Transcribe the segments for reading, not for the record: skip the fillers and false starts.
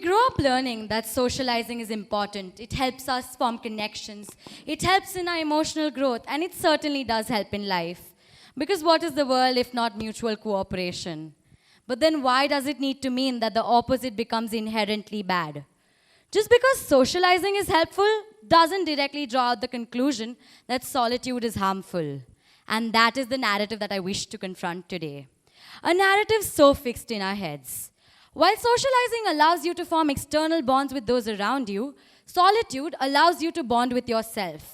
grow up learning that socializing is important. It helps us form connections. It helps in our emotional growth, and it certainly does help in life. Because what is the world if not mutual cooperation? But then why does it need to mean that the opposite becomes inherently bad? Just because socializing is helpful doesn't directly draw out the conclusion that solitude is harmful. And that is the narrative that I wish to confront today. A narrative so fixed in our heads. While socializing allows you to form external bonds with those around you, solitude allows you to bond with yourself.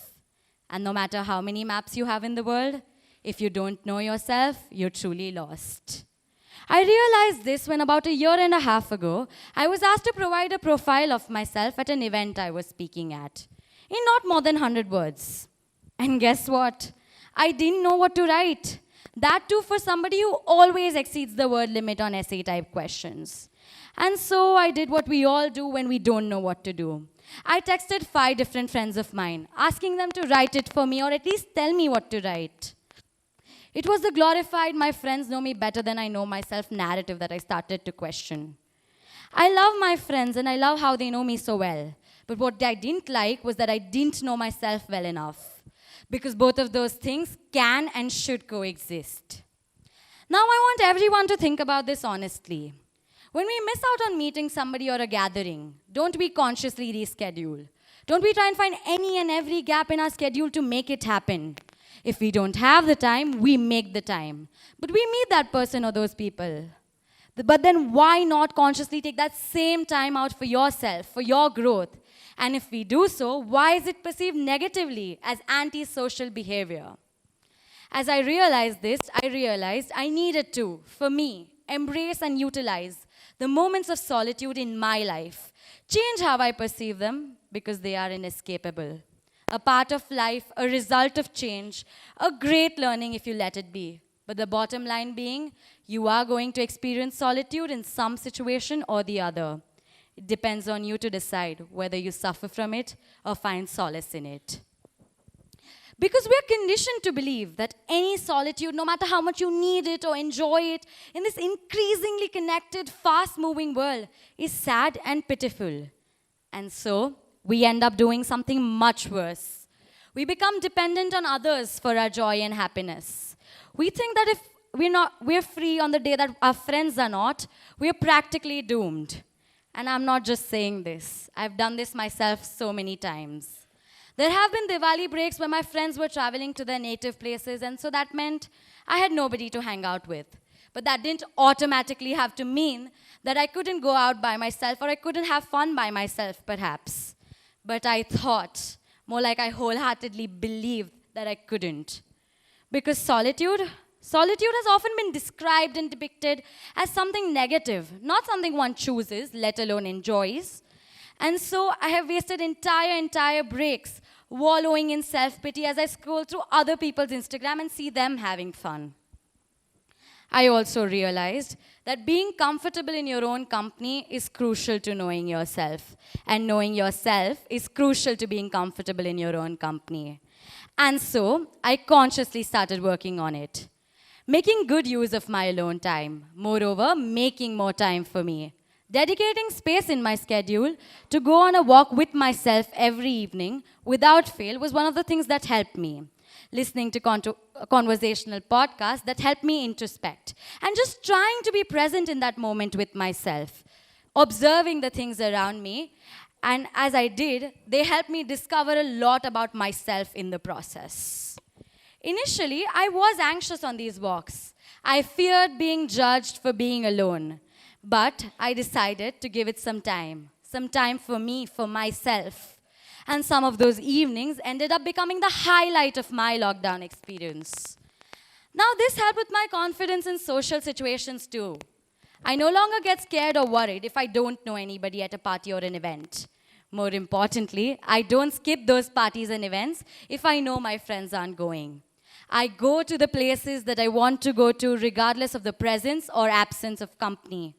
And no matter how many maps you have in the world, if you don't know yourself, you're truly lost. I realized this when about a year and a half ago, I was asked to provide a profile of myself at an event I was speaking at, in not more than 100 words. And guess what? I didn't know what to write. That too for somebody who always exceeds the word limit on essay-type questions. And so I did what we all do when we don't know what to do. I texted 5 different friends of mine, asking them to write it for me or at least tell me what to write. It was the glorified "my friends know me better than I know myself" narrative that I started to question. I love my friends and I love how they know me so well. But what I didn't like was that I didn't know myself well enough. Because both of those things can and should coexist. Now I want everyone to think about this honestly. When we miss out on meeting somebody or a gathering, don't we consciously reschedule? Don't we try and find any and every gap in our schedule to make it happen? If we don't have the time, we make the time. But we meet that person or those people. But then why not consciously take that same time out for yourself, for your growth? And if we do so, why is it perceived negatively as antisocial behavior? As I realized this, I realized I needed to, for me, embrace and utilize the moments of solitude in my life. Change how I perceive them, because they are inescapable. A part of life, a result of change, a great learning if you let it be. But the bottom line being, you are going to experience solitude in some situation or the other. It depends on you to decide whether you suffer from it or find solace in it. Because we're conditioned to believe that any solitude, no matter how much you need it or enjoy it, in this increasingly connected, fast-moving world, is sad and pitiful. And so, we end up doing something much worse. We become dependent on others for our joy and happiness. We think that if we're free on the day that our friends are not, we're practically doomed. And I'm not just saying this. I've done this myself so many times. There have been Diwali breaks where my friends were traveling to their native places, and so that meant I had nobody to hang out with. But that didn't automatically have to mean that I couldn't go out by myself or I couldn't have fun by myself, perhaps. But I thought, more like I wholeheartedly believed that I couldn't. Because solitude has often been described and depicted as something negative, not something one chooses, let alone enjoys. And so I have wasted entire breaks wallowing in self-pity as I scroll through other people's Instagram and see them having fun. I also realized that being comfortable in your own company is crucial to knowing yourself. And knowing yourself is crucial to being comfortable in your own company. And so, I consciously started working on it. Making good use of my alone time. Moreover, making more time for me. Dedicating space in my schedule to go on a walk with myself every evening without fail was one of the things that helped me. Listening to conversational podcasts that helped me introspect. And just trying to be present in that moment with myself. Observing the things around me. And as I did, they helped me discover a lot about myself in the process. Initially, I was anxious on these walks. I feared being judged for being alone. But I decided to give it some time for me, for myself. And some of those evenings ended up becoming the highlight of my lockdown experience. Now, this helped with my confidence in social situations too. I no longer get scared or worried if I don't know anybody at a party or an event. More importantly, I don't skip those parties and events if I know my friends aren't going. I go to the places that I want to go to regardless of the presence or absence of company.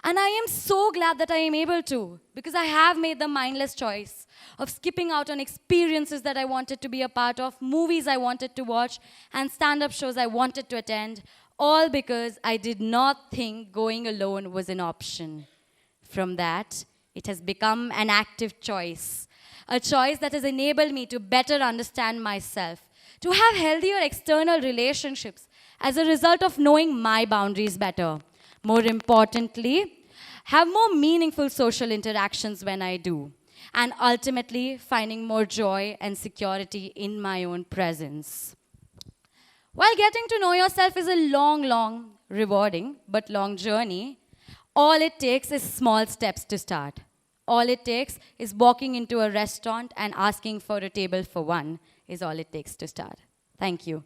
And I am so glad that I am able to, because I have made the mindless choice of skipping out on experiences that I wanted to be a part of, movies I wanted to watch, and stand-up shows I wanted to attend, all because I did not think going alone was an option. From that It has become an active choice, a choice that has enabled me to better understand myself, to have healthier external relationships as a result of knowing my boundaries better. More importantly, have more meaningful social interactions when I do, and ultimately finding more joy and security in my own presence. While getting to know yourself is a long, rewarding, but long journey, all it takes is small steps to start. All it takes is walking into a restaurant and asking for a table for one is all it takes to start. Thank you.